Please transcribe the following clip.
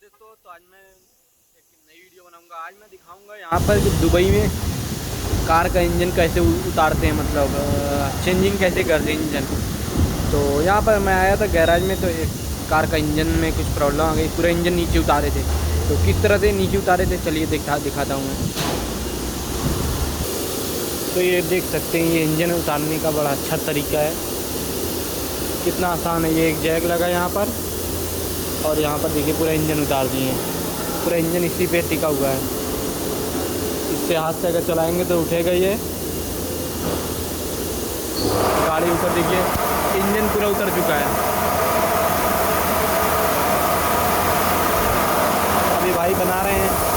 दोस्तों, तो आज मैं एक नई वीडियो बनाऊंगा। आज मैं दिखाऊंगा यहाँ पर दुबई में कार का इंजन कैसे उतारते हैं, मतलब चेंजिंग कैसे करते हैं इंजन। तो यहाँ पर मैं आया था गैराज में, तो एक कार का इंजन में कुछ प्रॉब्लम आ गई, पूरा इंजन नीचे उतारे थे। तो किस तरह से नीचे उतारे थे चलिए दिखाता हूँ मैं। तो ये देख सकते हैं, ये इंजन उतारने का बड़ा अच्छा तरीका है, कितना आसान है। ये एक जैक लगा यहाँ पर, और यहाँ पर देखिए पूरा इंजन उतार दिए हैं। पूरा इंजन इसी पे टिका हुआ है। इससे हाथ से अगर चलाएंगे तो उठेगा ये गाड़ी ऊपर। देखिए इंजन पूरा उतर चुका है। अभी भाई बना रहे हैं।